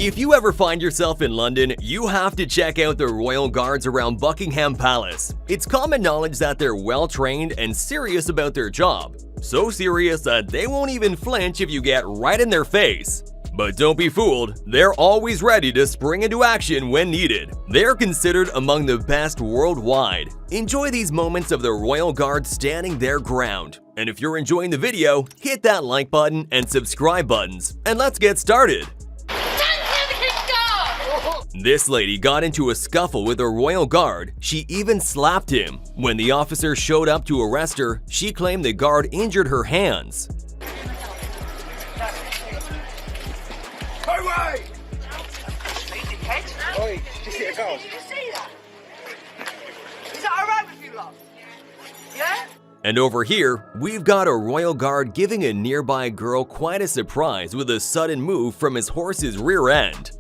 If you ever find yourself in London, you have to check out the royal guards around Buckingham Palace. It's common knowledge that they're well-trained and serious about their job. So serious that they won't even flinch if you get right in their face. But don't be fooled, they're always ready to spring into action when needed. They're considered among the best worldwide. Enjoy these moments of the royal guard standing their ground. And if you're enjoying the video, hit that like button and subscribe buttons, and let's get started. This lady got into a scuffle with a royal guard. She even slapped him. When the officer showed up to arrest her, she claimed the guard injured her hands. Oi, did you see a girl? Did you see that? Is that alright with you, love? Yeah? And over here, we've got a royal guard giving a nearby girl quite a surprise with a sudden move from his horse's rear end.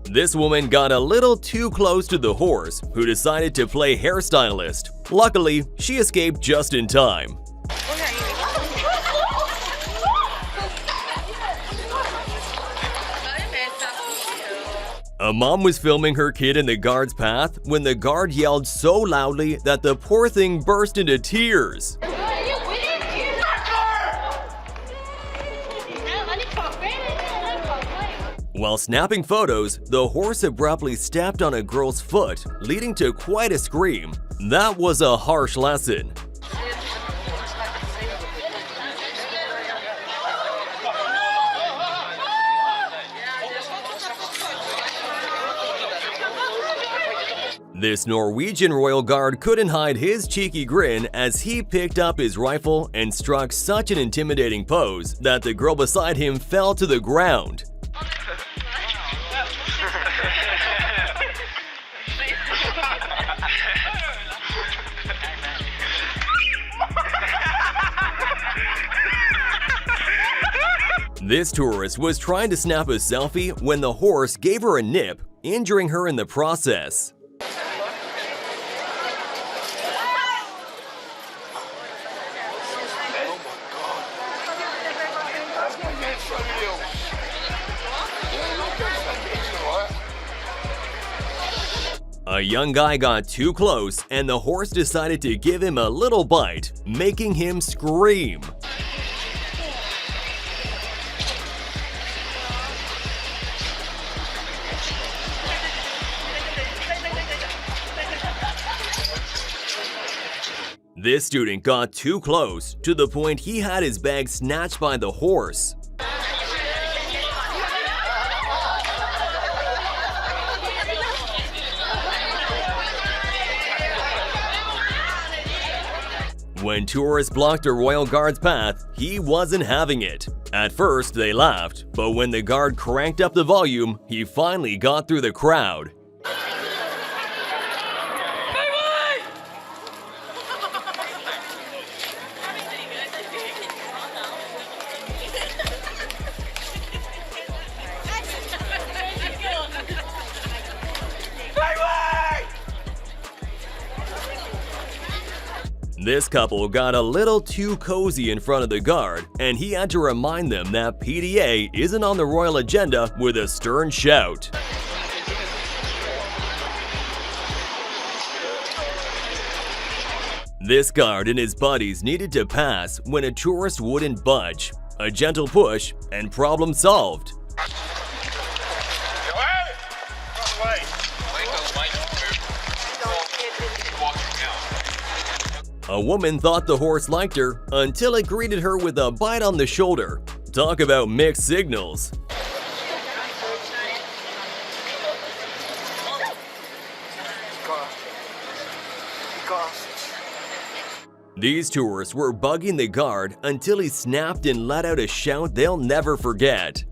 This woman got a little too close to the horse, who decided to play hairstylist. Luckily, she escaped just in time. A mom was filming her kid in the guard's path when the guard yelled so loudly that the poor thing burst into tears. While snapping photos, the horse abruptly stepped on a girl's foot, leading to quite a scream. That was a harsh lesson. This Norwegian royal guard couldn't hide his cheeky grin as he picked up his rifle and struck such an intimidating pose that the girl beside him fell to the ground. This tourist was trying to snap a selfie when the horse gave her a nip, injuring her in the process. A young guy got too close and the horse decided to give him a little bite, making him scream. This student got too close, to the point he had his bag snatched by the horse. When tourists blocked a royal guard's path, he wasn't having it. At first, they laughed, but when the guard cranked up the volume, he finally got through the crowd. This couple got a little too cozy in front of the guard, and he had to remind them that PDA isn't on the royal agenda with a stern shout. This guard and his buddies needed to pass when a tourist wouldn't budge. A gentle push, and problem solved. A woman thought the horse liked her until it greeted her with a bite on the shoulder. Talk about mixed signals. These tourists were bugging the guard until he snapped and let out a shout they'll never forget.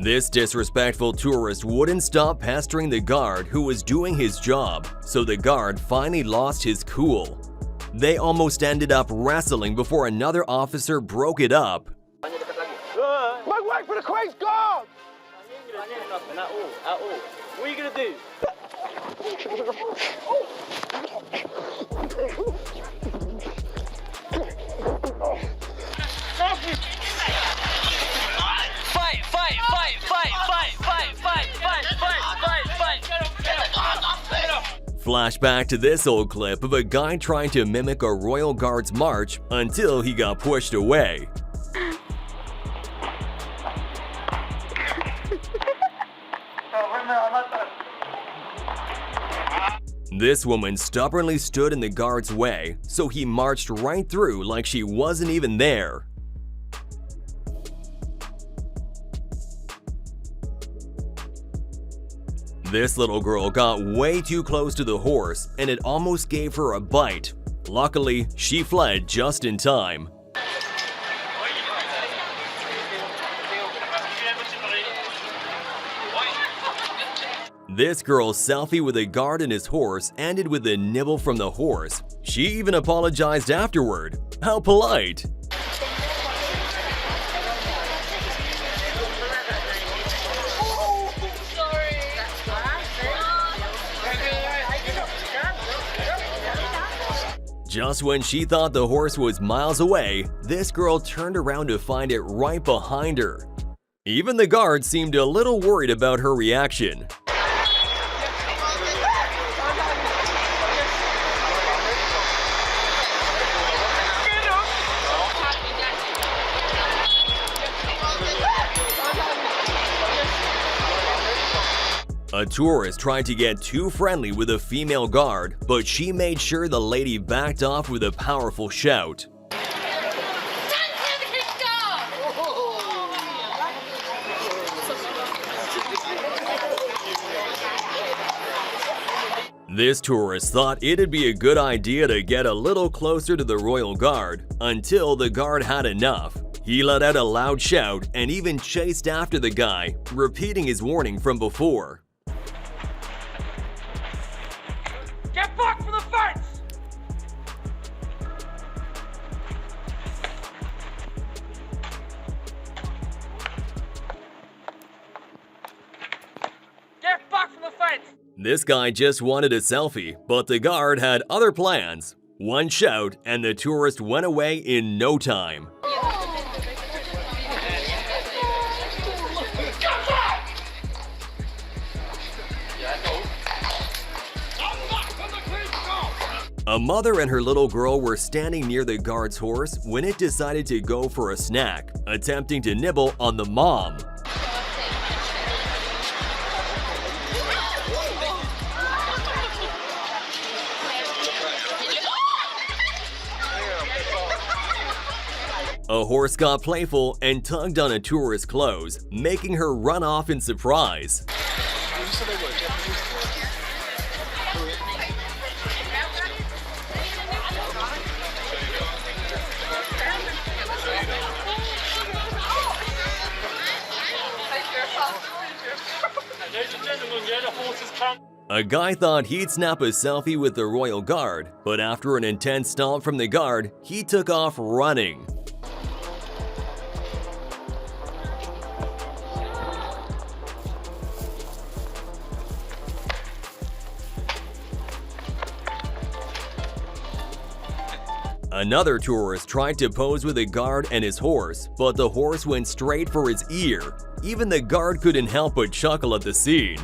This disrespectful tourist wouldn't stop pestering the guard who was doing his job, so the guard finally lost his cool. They almost ended up wrestling before another officer broke it up. for the Queen's guard! You ain't gonna do nothing at all. What are you gonna do? Flashback to this old clip of a guy trying to mimic a Royal Guard's march until he got pushed away. This woman stubbornly stood in the guard's way, so he marched right through like she wasn't even there. This little girl got way too close to the horse and it almost gave her a bite. Luckily, she fled just in time. This girl's selfie with a guard and his horse ended with a nibble from the horse. She even apologized afterward. How polite! Just when she thought the horse was miles away, this girl turned around to find it right behind her. Even the guard seemed a little worried about her reaction. A tourist tried to get too friendly with a female guard, but she made sure the lady backed off with a powerful shout. This tourist thought it'd be a good idea to get a little closer to the royal guard, until the guard had enough. He let out a loud shout and even chased after the guy, repeating his warning from before. Get back from the fence! Get back from the fence! This guy just wanted a selfie, but the guard had other plans. One shout and the tourist went away in no time. A mother and her little girl were standing near the guard's horse when it decided to go for a snack, attempting to nibble on the mom. A horse got playful and tugged on a tourist's clothes, making her run off in surprise. A guy thought he'd snap a selfie with the royal guard, but after an intense stomp from the guard, he took off running. Another tourist tried to pose with a guard and his horse, but the horse went straight for his ear. Even the guard couldn't help but chuckle at the scene.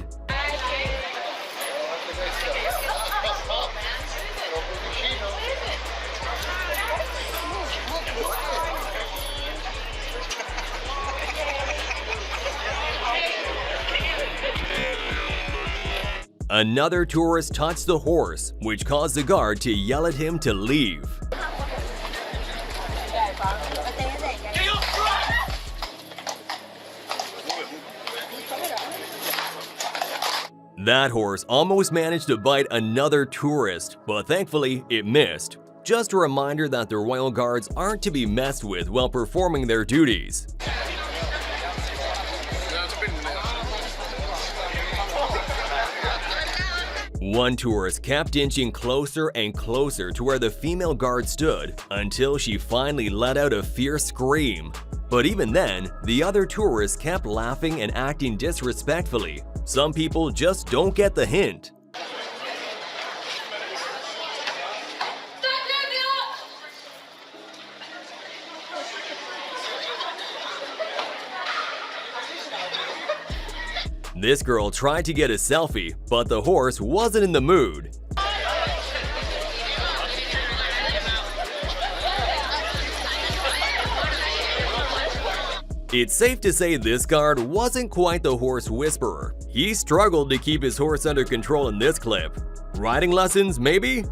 Another tourist touched the horse, which caused the guard to yell at him to leave. That horse almost managed to bite another tourist, but thankfully it missed. Just a reminder that the royal guards aren't to be messed with while performing their duties. One tourist kept inching closer and closer to where the female guard stood until she finally let out a fierce scream. But even then, the other tourists kept laughing and acting disrespectfully. Some people just don't get the hint. This girl tried to get a selfie, but the horse wasn't in the mood. It's safe to say this guard wasn't quite the horse whisperer. He struggled to keep his horse under control in this clip. Riding lessons, maybe?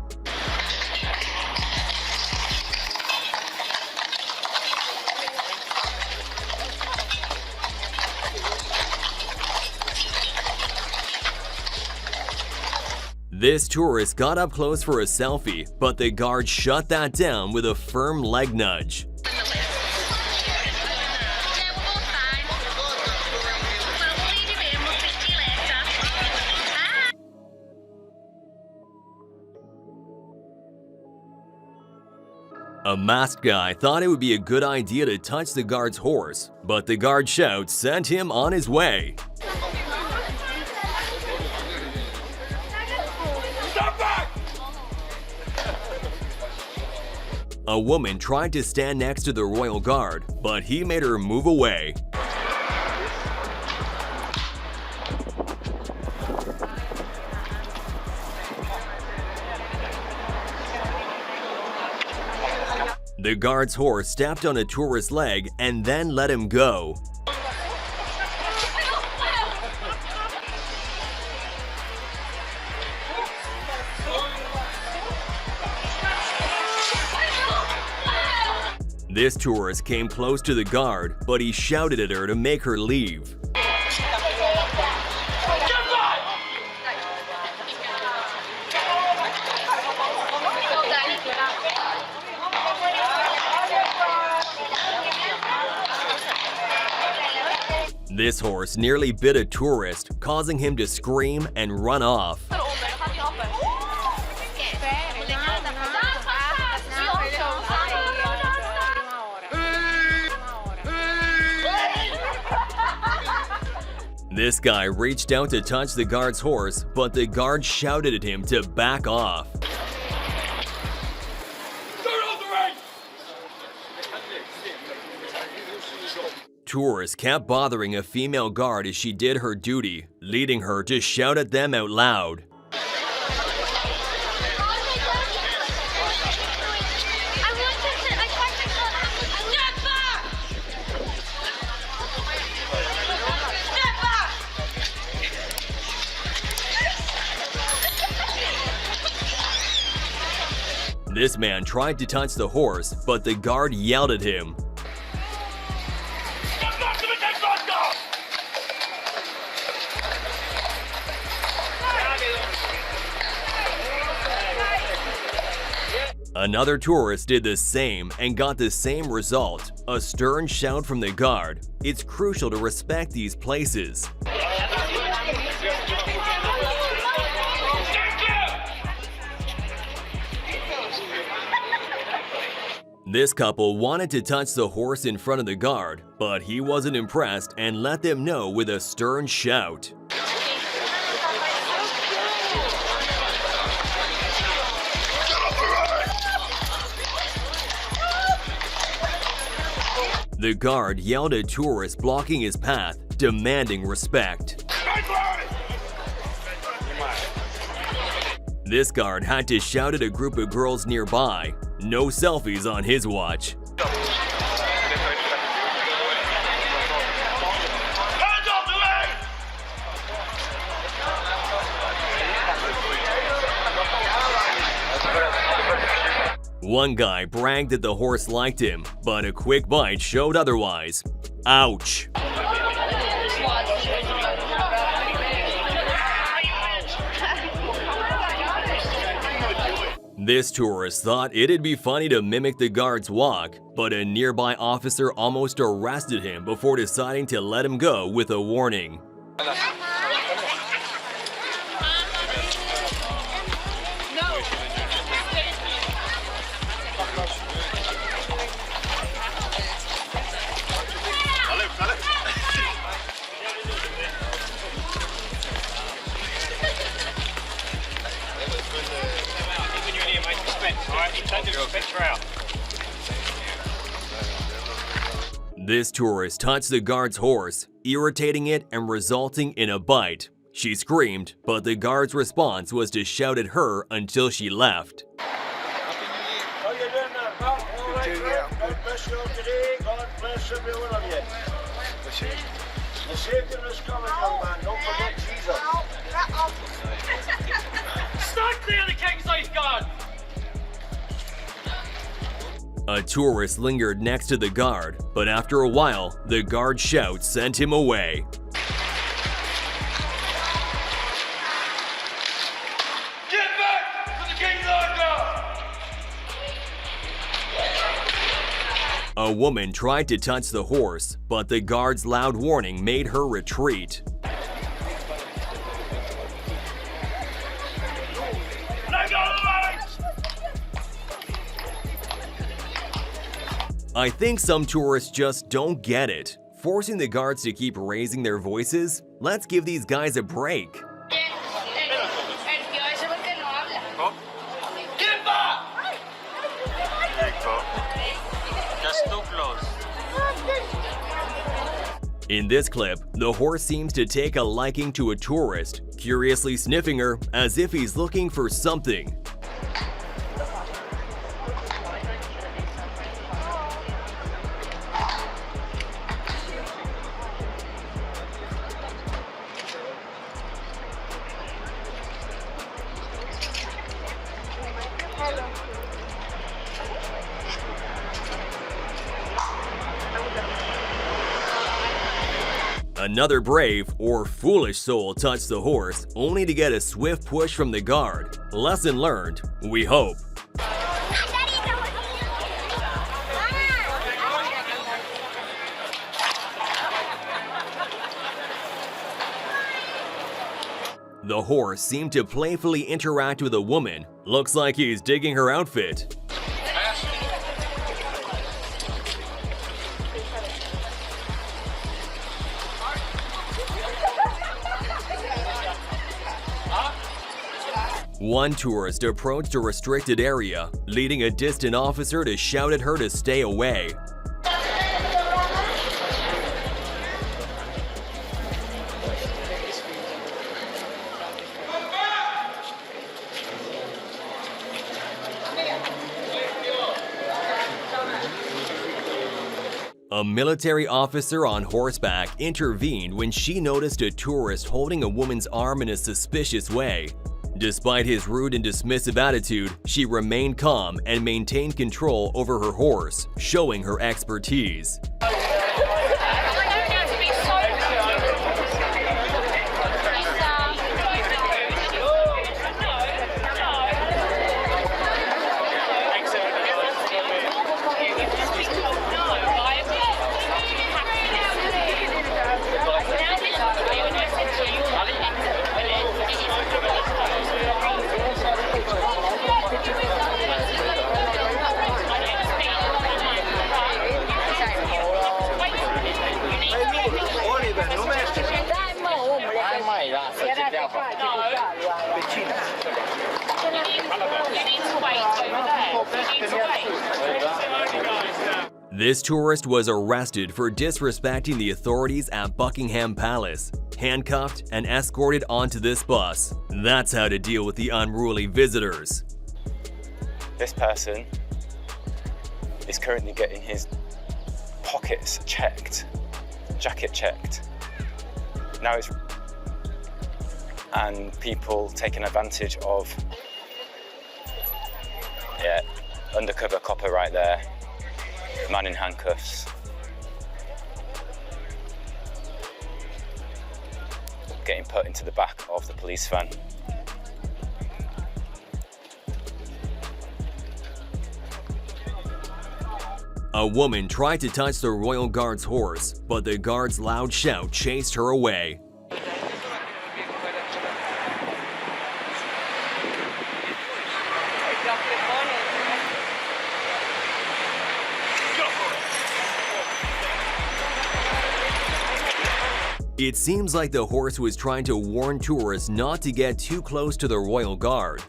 This tourist got up close for a selfie, but the guard shut that down with a firm leg nudge. A masked guy thought it would be a good idea to touch the guard's horse, but the guard shout sent him on his way. A woman tried to stand next to the royal guard, but he made her move away. The guard's horse stepped on a tourist's leg and then let him go. This tourist came close to the guard, but he shouted at her to make her leave. This horse nearly bit a tourist, causing him to scream and run off. This guy reached out to touch the guard's horse, but the guard shouted at him to back off. Tourists kept bothering a female guard as she did her duty, leading her to shout at them out loud. This man tried to touch the horse, but the guard yelled at him. Another tourist did the same and got the same result, a stern shout from the guard. It's crucial to respect these places. This couple wanted to touch the horse in front of the guard, but he wasn't impressed and let them know with a stern shout. The guard yelled at tourists blocking his path, demanding respect. This guard had to shout at a group of girls nearby, no selfies on his watch. One guy bragged that the horse liked him, but a quick bite showed otherwise. Ouch! This tourist thought it'd be funny to mimic the guard's walk, but a nearby officer almost arrested him before deciding to let him go with a warning. This tourist touched the guard's horse, irritating it and resulting in a bite. She screamed, but the guard's response was to shout at her until she left. How you doing there, pal? All right, bro? God bless you all today. God bless every one of you. The Savior is coming, young man. Don't forget Jesus. Stand clear of the King's Life Guard! A tourist lingered next to the guard, but after a while, the guard's shout sent him away. Get back to the King's Life Guard! A woman tried to touch the horse, but the guard's loud warning made her retreat. I think some tourists just don't get it. Forcing the guards to keep raising their voices? Let's give these guys a break. Get back! That's too close. In this clip, the horse seems to take a liking to a tourist, curiously sniffing her as if he's looking for something. Another brave or foolish soul touched the horse, only to get a swift push from the guard. Lesson learned, we hope. The horse seemed to playfully interact with a woman. Looks like he's digging her outfit. One tourist approached a restricted area, leading a distant officer to shout at her to stay away. A military officer on horseback intervened when she noticed a tourist holding a woman's arm in a suspicious way. Despite his rude and dismissive attitude, she remained calm and maintained control over her horse, showing her expertise. This tourist was arrested for disrespecting the authorities at Buckingham Palace, handcuffed and escorted onto this bus. That's how to deal with the unruly visitors. This person is currently getting his pockets checked, jacket checked. And people taking advantage of, undercover copper right there, man in handcuffs. Getting put into the back of the police van. A woman tried to touch the royal guard's horse, but the guard's loud shout chased her away. It seems like the horse was trying to warn tourists not to get too close to the royal guard.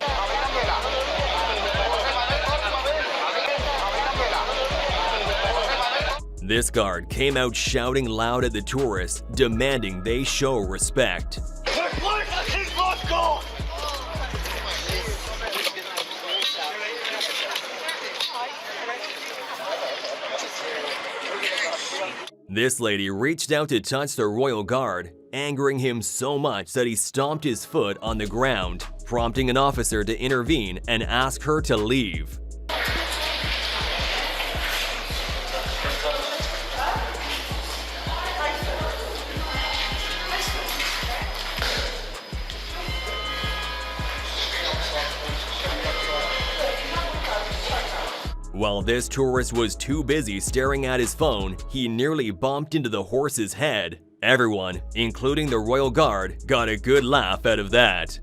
This guard came out shouting loud at the tourists, demanding they show respect. This lady reached out to touch the royal guard, angering him so much that he stomped his foot on the ground, prompting an officer to intervene and ask her to leave. While this tourist was too busy staring at his phone, he nearly bumped into the horse's head. Everyone, including the royal guard, got a good laugh out of that.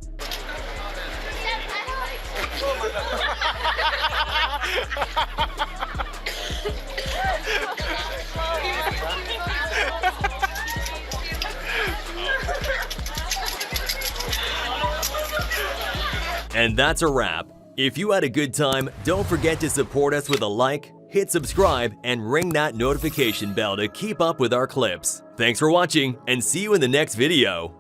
And that's a wrap. If you had a good time, don't forget to support us with a like, hit subscribe, and ring that notification bell to keep up with our clips. Thanks for watching, and see you in the next video.